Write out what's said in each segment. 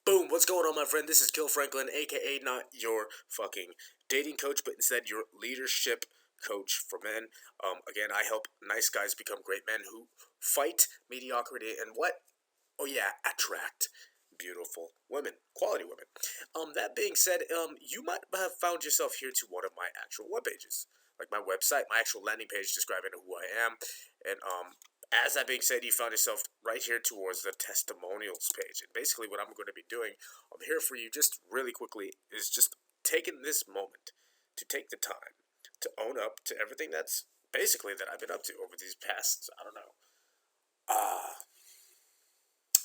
Boom, what's going on, my friend? This is Gil Franklin, aka not your fucking dating coach, but instead your leadership coach for men. Again, I help nice guys become great men who fight mediocrity and what? Oh yeah, attract beautiful women, quality women. That being said, you might have found yourself here to one of my actual web pages, like my website, my actual landing page describing who I am, and as that being said, you found yourself right here towards the testimonials page. And basically what I'm going to be doing, I'm here for you just really quickly, is just taking this moment to take the time to own up to everything that's basically that I've been up to over these past, I don't know,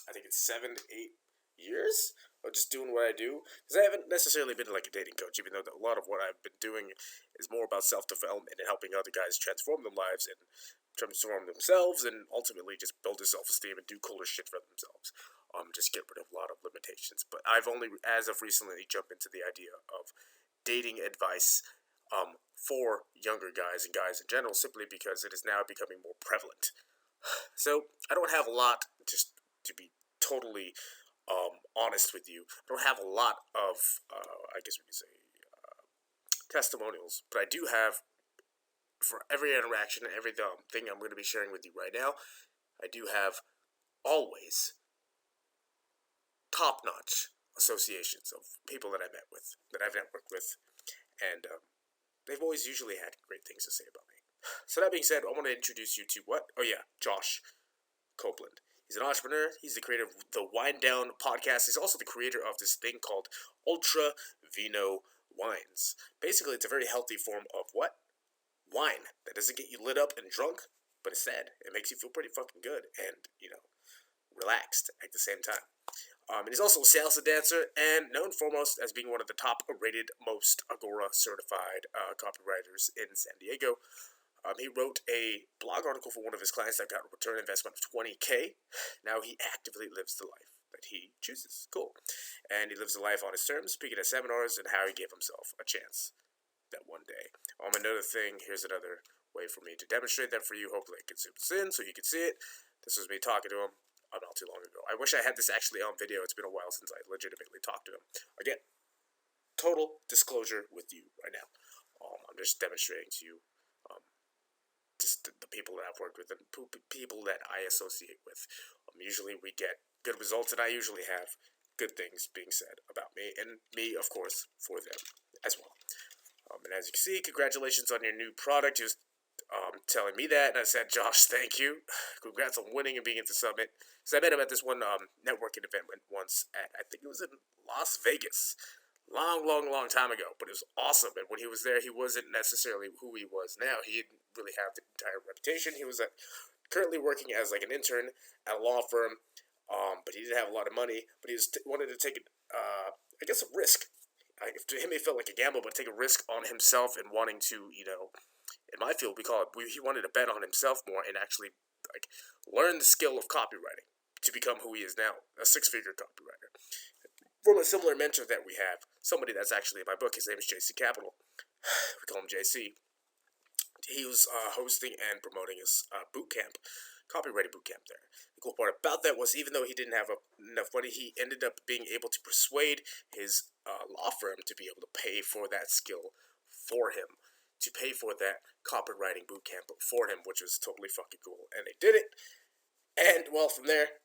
I think it's 7, 8 years of just doing what I do. Because I haven't necessarily been like a dating coach, even though a lot of what I've been doing is more about self-development and helping other guys transform their lives and transform themselves and ultimately just build their self-esteem and do cooler shit for themselves. Just get rid of a lot of limitations. But I've only, as of recently, jumped into the idea of dating advice for younger guys and guys in general, simply because it is now becoming more prevalent. So I don't have a lot, just to be totally honest with you. I don't have a lot of, I guess we could say, testimonials, but I do have, for every interaction and every thing I'm going to be sharing with you right now, I do have always top-notch associations of people that I met with, that I've networked with, and they've always usually had great things to say about me. So that being said, I want to introduce you to what? Oh yeah, Josh Copeland. He's an entrepreneur. He's the creator of the Wind Down podcast. He's also the creator of this thing called Ultra Vino Wines. Basically, it's a very healthy form of what? Wine that doesn't get you lit up and drunk, but instead, it makes you feel pretty fucking good and, relaxed at the same time. And he's also a salsa dancer and known foremost as being one of the top rated, most Agora certified copywriters in San Diego. He wrote a blog article for one of his clients that got a return investment of $20K. Now he actively lives the life that he chooses. Cool. And he lives the life on his terms, speaking at seminars and how he gave himself a chance that one day. Another thing, here's another way for me to demonstrate that for you. Hopefully it can zoom this in so you can see it. This was me talking to him not too long ago. I wish I had this actually on video. It's been a while since I legitimately talked to him. Again, total disclosure with you right now. I'm just demonstrating to you just the people that I've worked with and people that I associate with. Usually we get good results, and I usually have good things being said about me, and me, of course, for them as well. And as you can see, congratulations on your new product. He was telling me that, and I said, Josh, thank you. Congrats on winning and being at the summit. So I met him at this one networking event once at, I think it was in Las Vegas. Long time ago, but it was awesome. And when he was there, he wasn't necessarily who he was now. He didn't really have the entire reputation. He was currently working as like an intern at a law firm, but he didn't have a lot of money. But he wanted to take, I guess, a risk. To him, it felt like a gamble, but take a risk on himself and wanting to, in my field, he wanted to bet on himself more and actually learn the skill of copywriting to become who he is now, a 6-figure copywriter. From a similar mentor that we have, somebody that's actually in my book, his name is JC Capital. We call him JC. He was hosting and promoting his boot camp, copywriting boot camp there. The cool part about that was even though he didn't have enough money, he ended up being able to persuade his law firm to be able to pay for that skill for him, to pay for that copywriting boot camp for him, which was totally fucking cool. And they did it. And, well, from there,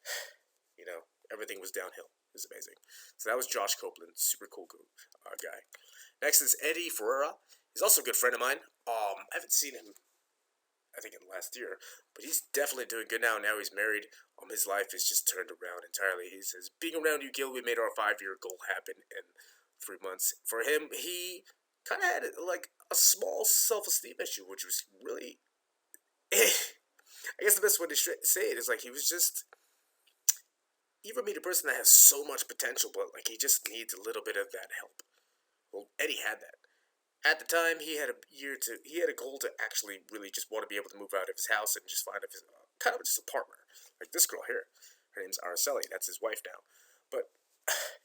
everything was downhill. It was amazing. So that was Josh Copeland, super cool guy. Next is Eddie Ferreira. He's also a good friend of mine. I haven't seen him, I think, in the last year, but he's definitely doing good now. Now he's married. His life is just turned around entirely. He says, being around you, Gil, we made our 5-year goal happen in 3 months. For him, he kind of had a small self-esteem issue, which was really, I guess the best way to say it is he was just, you ever meet a person that has so much potential, but he just needs a little bit of that help? Well, Eddie had that. At the time, he had a goal to actually really just want to be able to move out of his house and just find kind of just a partner. Like this girl here. Her name's Araceli. That's his wife now. But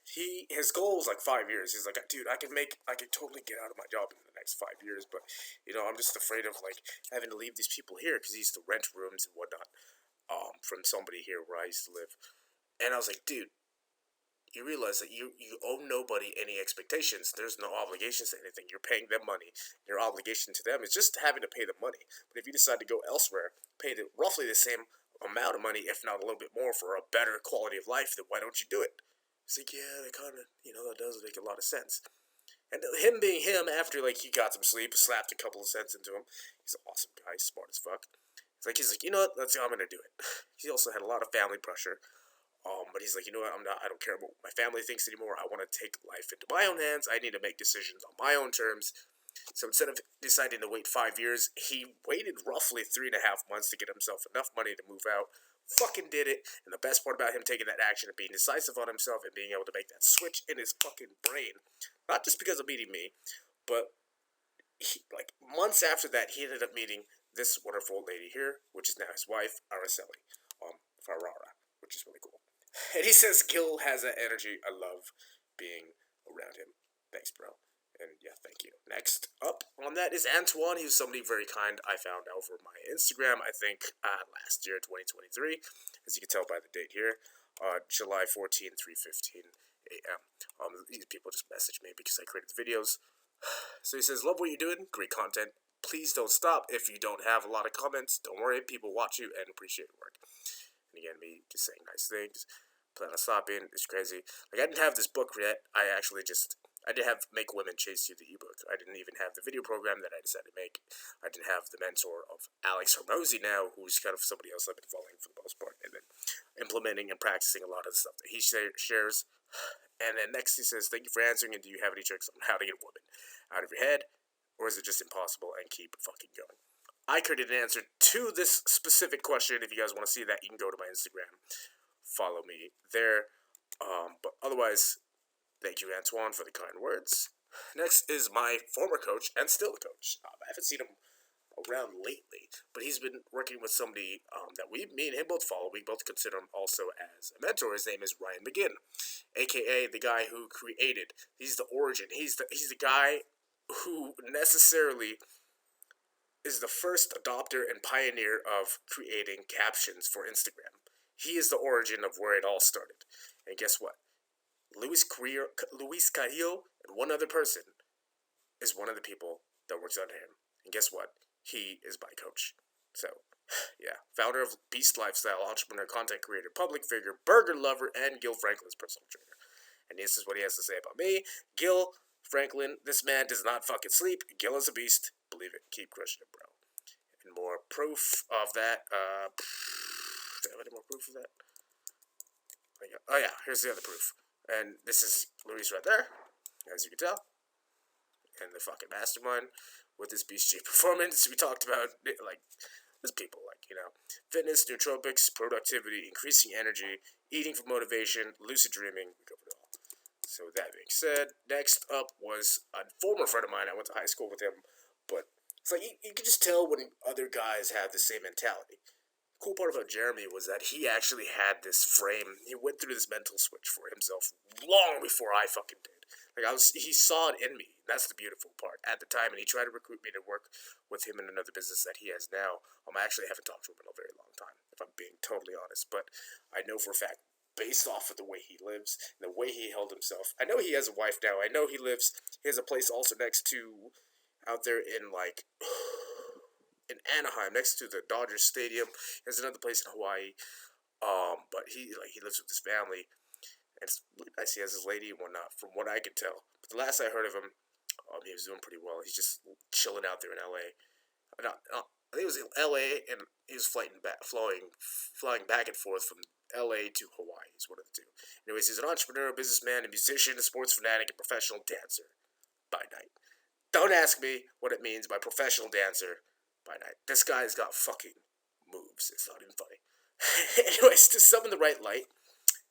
his goal was 5 years. He's like, dude, I can totally get out of my job in the next 5 years, but, I'm just afraid of, having to leave these people here because he used to rent rooms and whatnot, from somebody here where I used to live. And I was like, dude, you realize that you owe nobody any expectations. There's no obligations to anything. You're paying them money. Your obligation to them is just having to pay them money. But if you decide to go elsewhere, pay roughly the same amount of money, if not a little bit more, for a better quality of life, then why don't you do it? It's like, yeah, that kind of, that does make a lot of sense. And him being him, after, like, he got some sleep, slapped a couple of cents into him. He's an awesome guy, smart as fuck. He's like, you know what, I'm gonna do it. He also had a lot of family pressure. But he's like, you know what, I don't care what my family thinks anymore. I want to take life into my own hands. I need to make decisions on my own terms. So instead of deciding to wait 5 years, he waited roughly 3.5 months to get himself enough money to move out. Fucking did it. And the best part about him taking that action and being decisive on himself and being able to make that switch in his fucking brain, not just because of meeting me, but like months after that, he ended up meeting this wonderful lady here, which is now his wife, Araceli, Ferrara, which is really cool. And he says Gil has that energy. I love being around him. Thanks, bro. And yeah, thank you. Next up on that is Antoine. He was somebody very kind I found over my Instagram, I think, last year, 2023. As you can tell by the date here. July 14, 3:15 a.m. These people just messaged me because I created the videos. So he says, love what you're doing. Great content. Please don't stop. If you don't have a lot of comments, don't worry. People watch you and appreciate your work. And again, me just saying nice things. Plan on stopping. It's crazy. Like, I didn't have this book yet. I did have Make Women Chase You, the ebook. I didn't even have the video program that I decided to make. I didn't have the mentor of Alex Hormozy now, who's kind of somebody else I've been following for the most part, and then implementing and practicing a lot of the stuff that he shares. And then next he says, thank you for answering, and do you have any tricks on how to get a woman out of your head, or is it just impossible, and keep fucking going? I created an answer to this specific question. If you guys want to see that, you can go to my Instagram. Follow me there. But otherwise, thank you, Antoine, for the kind words. Next is my former coach, and still a coach. I haven't seen him around lately, but he's been working with somebody that me and him both follow. We both consider him also as a mentor. His name is Ryan McGinn, aka the guy who created. He's the origin. He's the guy who necessarily is the first adopter and pioneer of creating captions for Instagram. He is the origin of where it all started. And guess what? Luis Carrillo and one other person is one of the people that works under him. And guess what? He is my coach. So, yeah. Founder of Beast Lifestyle, entrepreneur, content creator, public figure, burger lover, and Gil Franklin's personal trainer. And this is what he has to say about me. Gil Franklin, this man does not fucking sleep. Gil is a beast. Believe it. Keep crushing it, bro. And more proof of that. Do I have any more proof of that? Oh yeah, here's the other proof. And this is Luis right there, as you can tell. And the fucking mastermind with this Beast G performance. We talked about, like, there's people like, fitness, nootropics, productivity, increasing energy, eating for motivation, lucid dreaming. We covered it all. So with that being said, next up was a former friend of mine. I went to high school with him, but it's like you can just tell when other guys have the same mentality. The cool part about Jeremy was that he actually had this frame. He went through this mental switch for himself long before I fucking did. Like, he saw it in me. That's the beautiful part at the time, and he tried to recruit me to work with him in another business that he has now. I actually haven't talked to him in a very long time, if I'm being totally honest, but I know for a fact, based off of the way he lives, and the way he held himself. I know he has a wife now. I know he has a place also next to, out there in, like, in Anaheim, next to the Dodgers Stadium. He has another place in Hawaii. But he lives with his family, and it's really nice. He has his lady and whatnot, from what I could tell. But the last I heard of him, he was doing pretty well. He's just chilling out there in LA. I think it was in LA, and he was flying back and forth from LA to Hawaii. He's one of the two. Anyways, he's an entrepreneur, businessman, a musician, a sports fanatic, and professional dancer by night. Don't ask me what it means by professional dancer by night. This guy's got fucking moves. It's not even funny. Anyways, to sum in the right light,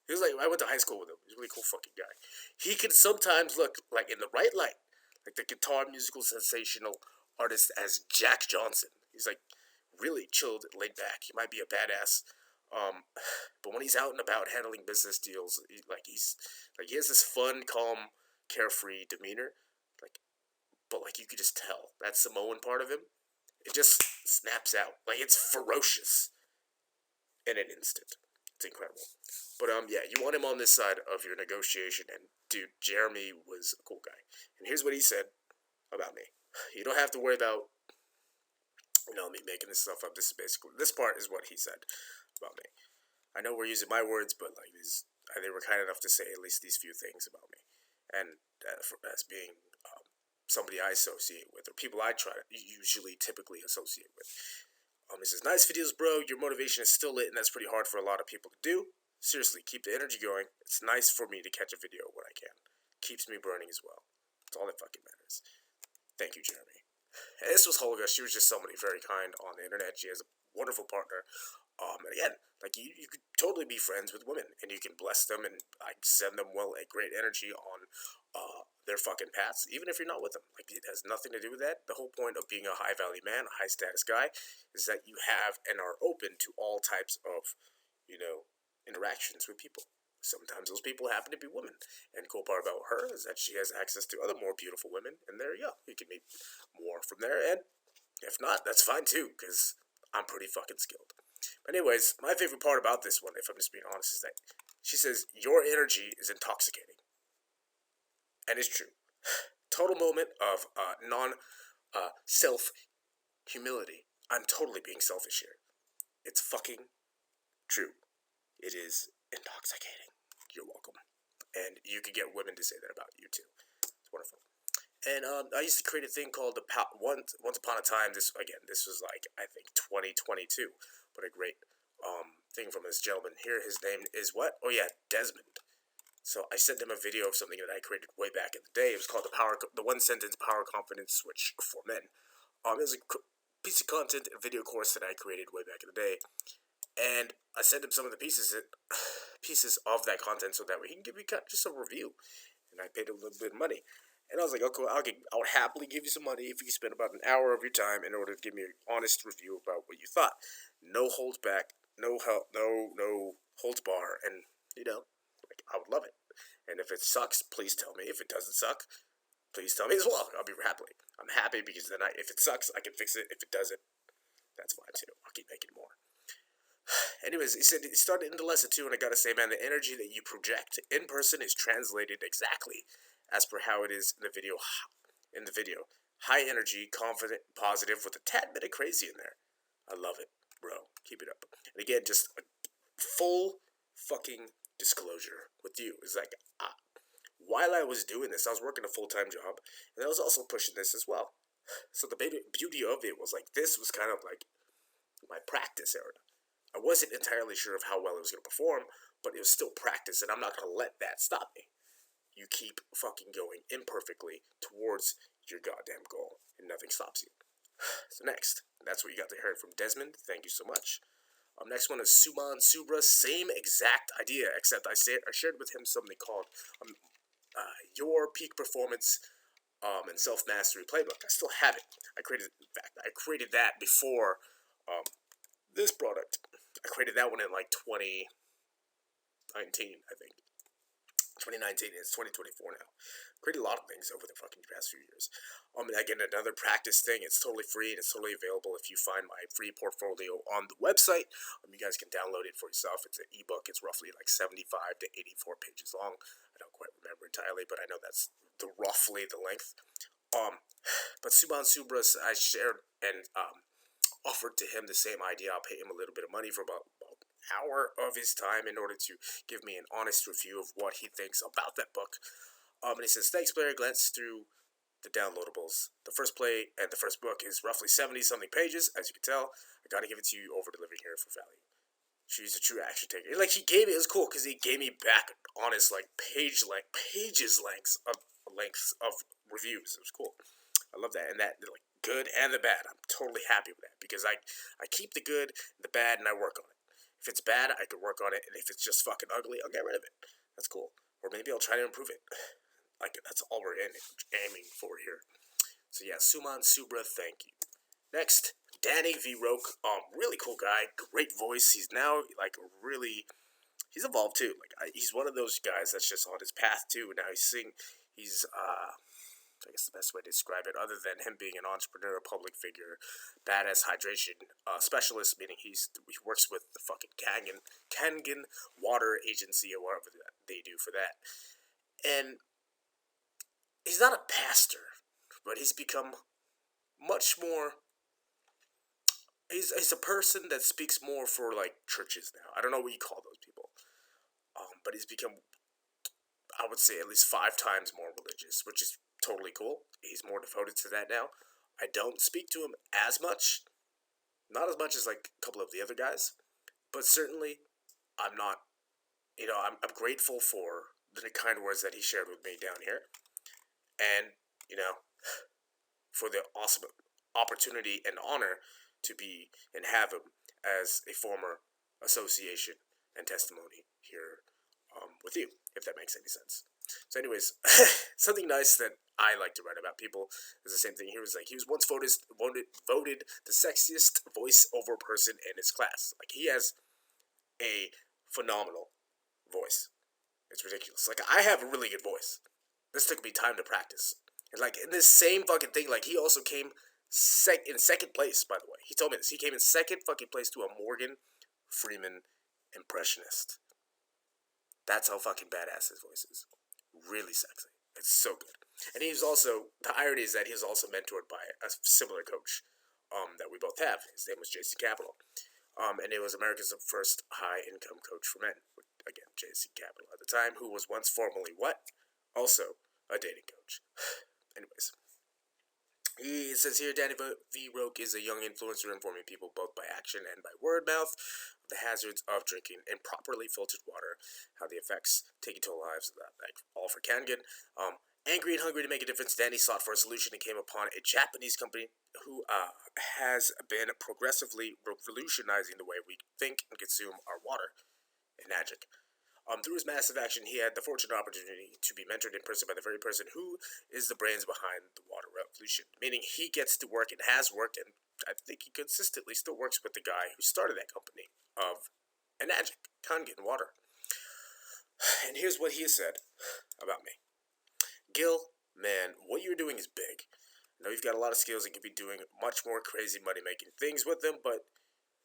he was like, I went to high school with him. He's a really cool fucking guy. He can sometimes look like in the right light, like the guitar musical sensational artist as Jack Johnson. He's like really chilled, laid back. He might be a badass. But when he's out and about handling business deals, he has this fun, calm, carefree demeanor. But you could just tell that Samoan part of him, it just snaps out. Like, it's ferocious in an instant. It's incredible. But yeah, you want him on this side of your negotiation, and dude, Jeremy was a cool guy. And here's what he said about me. You don't have to worry about, me making this stuff up. This part is what he said about me. I know we're using my words, but like they were kind enough to say at least these few things about me, and as being somebody I associate with, or people I typically associate with. He says, nice videos, bro. Your motivation is still lit, and that's pretty hard for a lot of people to do. Seriously, keep the energy going. It's nice for me to catch a video when I can. Keeps me burning as well. That's all that fucking matters. Thank you, Jeremy. And this was Holga. She was just somebody very kind on the internet. She has a wonderful partner. And again, like you could totally be friends with women, and you can bless them and like send them a great energy on their fucking paths, even if you're not with them. Like it has nothing to do with that. The whole point of being a high value man, a high status guy, is that you have and are open to all types of, interactions with people. Sometimes those people happen to be women, and the cool part about her is that she has access to other more beautiful women, and there you go. You can meet more from there, and if not, that's fine too, because I'm pretty fucking skilled. But anyways, my favorite part about this one, if I'm just being honest, is that she says, your energy is intoxicating. And it's true. Total moment of self-humility. I'm totally being selfish here. It's fucking true. It is intoxicating. You're welcome. And you could get women to say that about you too. It's wonderful. And I used to create a thing called Once Upon a Time. This was like, I think, 2022. But a great thing from this gentleman here. His name is what? Oh yeah, Desmond. So I sent him a video of something that I created way back in the day. It was called the One Sentence Power Confidence Switch for Men. It was a piece of content, a video course that I created way back in the day. And I sent him some of the pieces of that content so that way he can give me just a review. And I paid him a little bit of money. And I was like, okay, I would happily give you some money if you could spend about an hour of your time in order to give me an honest review about what you thought. No holds back, no holds bar, and I would love it. And if it sucks, please tell me. If it doesn't suck, please tell me as well. I'm happy because then if it sucks, I can fix it. If it doesn't, that's fine too. I'll keep making more. Anyways, he said he started into lesson 2, and I gotta say, man, the energy that you project in person is translated exactly as per how it is in the video. High energy, confident, positive, with a tad bit of crazy in there. I love it, bro. Keep it up. And again, just a full fucking disclosure with you. It's like, while I was doing this, I was working a full-time job, and I was also pushing this as well. So the beauty of it was like, this was kind of like my practice area. I wasn't entirely sure of how well it was going to perform, but it was still practice, and I'm not going to let that stop me. You keep fucking going imperfectly towards your goddamn goal, and nothing stops you. So next, that's what you got to hear from Desmond. Thank you so much. Next one is Suman Subra. Same exact idea, except I shared with him something called Your Peak Performance and Self-Mastery Playbook. I still have it. I created that before this product. I created that one in like 2019, I think. 2019, it's 2024 now. Created a lot of things over the fucking past few years. Again, another practice thing. It's totally free and it's totally available if you find my free portfolio on the website. You guys can download it for yourself. It's an ebook. It's roughly like 75 to 84 pages long. I don't quite remember entirely, but I know that's roughly the length. But Suman Subras, I shared and offered to him the same idea. I'll pay him a little bit of money for about an hour of his time in order to give me an honest review of what he thinks about that book. And he says, thanks, Blair. Glance through the downloadables. The first play and the first book is roughly 70-something pages, as you can tell. I gotta give it to you, over-delivering here for value. She's a true action taker. Like, he gave me, it was cool, because he gave me back honest, like, pages lengths of reviews. It was cool. I love that. And that, like, good and the bad. I'm totally happy with that, because I keep the good, the bad, and I work on it. If it's bad, I can work on it, and if it's just fucking ugly, I'll get rid of it. That's cool. Or maybe I'll try to improve it. Like, that's all we're aiming for here. So yeah, Suman Subra, thank you. Next, Danny V. Roke, really cool guy, great voice. He's now, like, he's evolved too. Like, he's one of those guys that's just on his path too. Now he's I guess the best way to describe it, other than him being an entrepreneur, public figure, badass hydration specialist, meaning he works with the fucking Kangen Water Agency or whatever they do for that. And he's not a pastor, but he's become much more. He's a person that speaks more for like churches now. I don't know what you call those people, but he's become, I would say, at least 5 times more religious, which is totally cool. He's more devoted to that now. I don't speak to him as much, not as much as like a couple of the other guys, but certainly I'm not. I'm grateful for the kind words that he shared with me down here, and for the awesome opportunity and honor to be and have him as a former association and testimony here with you, if that makes any sense. So anyways, something nice that I like to write about people is the same thing. He was once voted the sexiest voiceover person in his class. Like, he has a phenomenal voice. It's ridiculous. Like, I have a really good voice. This took me time to practice. And like, in this same fucking thing, like, he also came in second place, by the way. He told me this. He came in second fucking place to a Morgan Freeman impressionist. That's how fucking badass his voice is. Really sexy. It's so good. And he was also, the irony is that he was also mentored by a similar coach that we both have. His name was JC Capital. And it was America's first high-income coach for men. Again, JC Capital at the time, who was once formerly what? Also a dating coach. Anyways. He says here, Danny V. Roque is a young influencer informing people both by action and by word mouth of the hazards of drinking improperly filtered water, how the effects take toll lives, like all for Kangen. Angry and hungry to make a difference, Danny sought for a solution and came upon a Japanese company who has been progressively revolutionizing the way we think and consume our water. Magic. Through his massive action, he had the fortunate opportunity to be mentored in person by the very person who is the brains behind the water revolution. Meaning he gets to work and has worked, and I think he consistently still works with the guy who started that company of Enagic, Kangen Water. And here's what he said about me. Gil, man, what you're doing is big. I know you've got a lot of skills and could be doing much more crazy money-making things with them, but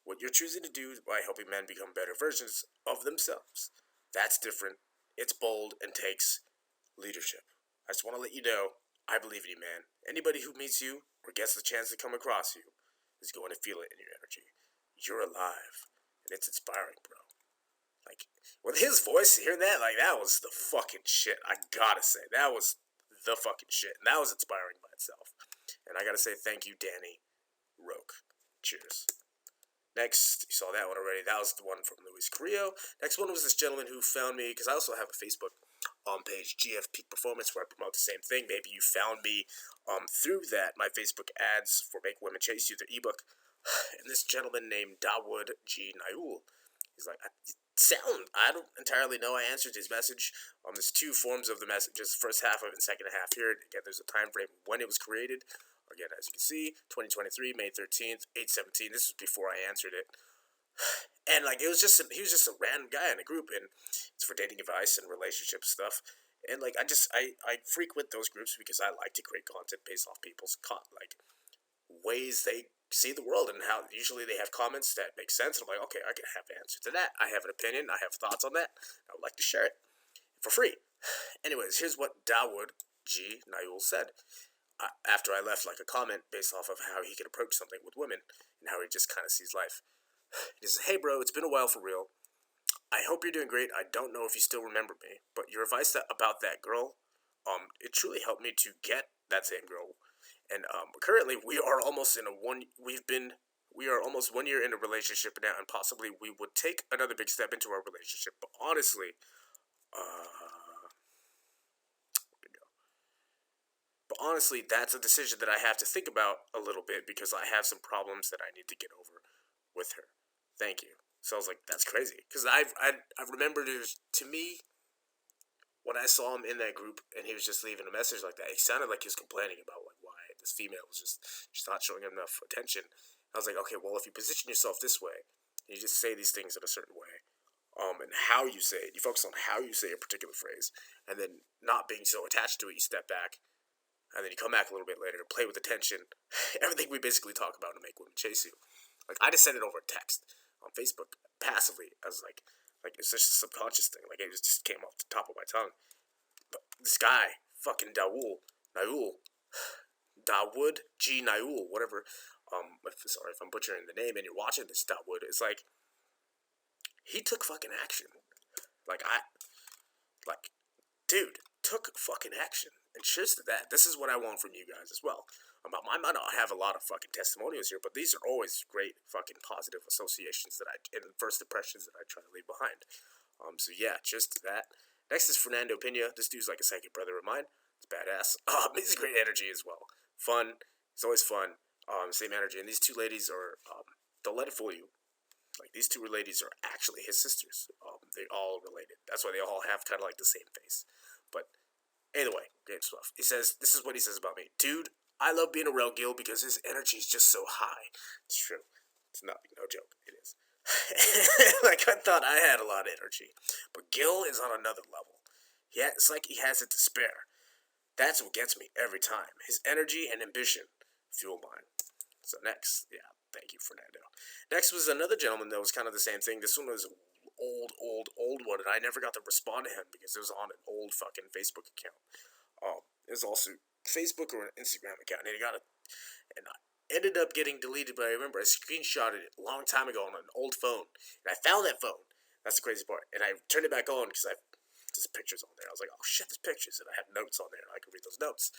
what you're choosing to do by helping men become better versions of themselves, that's different. It's bold and takes leadership. I just want to let you know, I believe in you, man. Anybody who meets you or gets the chance to come across you is going to feel it in your energy. You're alive, and it's inspiring, bro. Like, with his voice, hearing that, like, that was the fucking shit. I gotta say, that was the fucking shit. And that was inspiring by itself. And I gotta say thank you, Danny Roque. Cheers. Next, you saw that one already. That was the one from Luis Carrillo. Next one was this gentleman who found me, because I also have a Facebook page, GF Peak Performance, where I promote the same thing. Maybe you found me through that, my Facebook ads for Make Women Chase You, their ebook. And this gentleman named Dawood G. Naul, he's like, I don't entirely know. I answered his message. There's 2 forms of the messages, first half of it and second half here. Again, there's a time frame when it was created. Again, as you can see, 2023, May 13th, 8:17. This was before I answered it. And like, he was just a random guy in a group, and it's for dating advice and relationship stuff. And like, I frequent those groups because I like to create content based off people's ways they see the world, and how usually they have comments that make sense. And I'm like, okay, I can have an answer to that. I have an opinion. I have thoughts on that. I would like to share it for free. Anyways, here's what Dawood G. Naul said. After I left like a comment based off of how he could approach something with women and how he just kind of sees life. He says, hey bro, it's been a while for real. I hope you're doing great. I don't know if you still remember me, but your advice about that girl, it truly helped me to get that same girl. And currently we are almost we are almost 1 year in a relationship now, and possibly we would take another big step into our relationship. But honestly, that's a decision that I have to think about a little bit, because I have some problems that I need to get over with her. Thank you. So I was like, that's crazy. Because I remembered, to me, when I saw him in that group and he was just leaving a message like that, it sounded like he was complaining about like why this female was just not showing him enough attention. I was like, okay, well, if you position yourself this way, and you just say these things in a certain way, and how you say it, you focus on how you say a particular phrase, and then not being so attached to it, you step back. and then you come back a little bit later, play with the tension, everything we basically talk about to make women chase you. Like, I just sent it over text on Facebook passively. I was like it's just a subconscious thing. Like, it just came off the top of my tongue. But this guy, fucking Dawood, whatever. Sorry if I'm butchering the name, and you're watching this Dawood. It's like, he took fucking action. Dude, took fucking action. And cheers to that. This is what I want from you guys as well. I might not have a lot of fucking testimonials here, but these are always great fucking positive associations and first impressions that I try to leave behind. So yeah, cheers to that. Next is Fernando Pena. This dude's like a second brother of mine. It's badass. He's great energy as well. Fun. It's always fun. Same energy. And these two ladies are, don't let it fool you. Like, these two ladies are actually his sisters. They're all related. That's why they all have kind of like the same face. But anyway, great stuff. He says, this is what he says about me. Dude, I love being around Gil because his energy is just so high. It's true. It's not, no joke. It is. Like, I thought I had a lot of energy. But Gil is on another level. It's like he has it to spare. That's what gets me every time. His energy and ambition fuel mine. So next, yeah, thank you, Fernando. Next was another gentleman that was kind of the same thing. This one was an old one, and I never got to respond to him because it was on an old fucking Facebook account. It was also Facebook or an Instagram account, and I ended up getting deleted, but I remember I screenshotted it a long time ago on an old phone, and I found that phone. That's the crazy part. And I turned it back on because there's pictures on there. I was like, oh shit, there's pictures, and I have notes on there, and I could read those notes.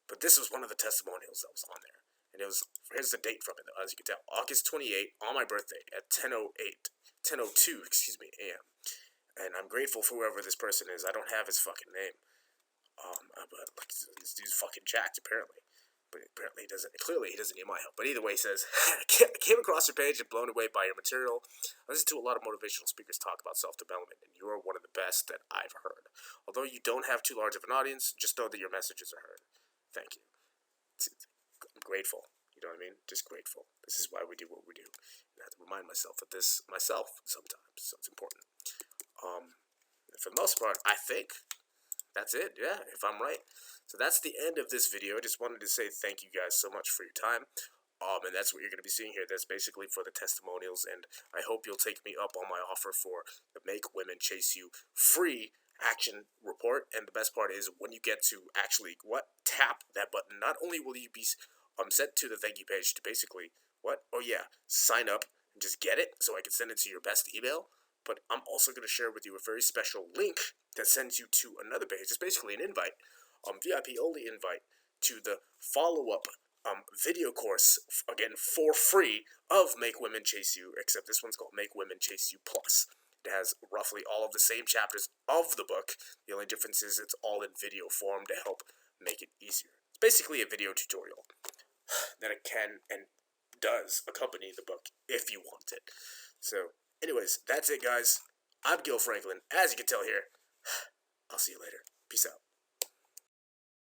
But this was one of the testimonials that was on there. And here's the date from it, as you can tell, August 28th, on my birthday, at 10:02, a.m. And I'm grateful for whoever this person is. I don't have his fucking name. But like, this dude's fucking jacked, apparently. But apparently clearly he doesn't need my help. But either way, he says, I came across your page and blown away by your material. I listen to a lot of motivational speakers talk about self-development, and you are one of the best that I've heard. Although you don't have too large of an audience, just know that your messages are heard. Thank you. I'm grateful. You know what I mean? Just grateful. This is why we do what we do. And I have to remind myself of this myself sometimes, so it's important. For the most part, I think that's it. Yeah, if I'm right. So that's the end of this video. I just wanted to say thank you guys so much for your time. And that's what you're going to be seeing here. That's basically for the testimonials, and I hope you'll take me up on my offer for the Make Women Chase You free action report. And the best part is when you get to actually tap that button, not only will you be sent to the thank you page to basically sign up and just get it so I can send it to your best email, but I'm also going to share with you a very special link that sends you to another page. It's basically an invite, VIP only invite to the follow-up video course, again, for free, of Make Women Chase You, except this one's called Make Women Chase You Plus. It has roughly all of the same chapters of the book. The only difference is it's all in video form to help make it easier. It's basically a video tutorial that it can and does accompany the book if you want it. So, anyways, that's it, guys. I'm Gil Franklin. As you can tell here, I'll see you later. Peace out.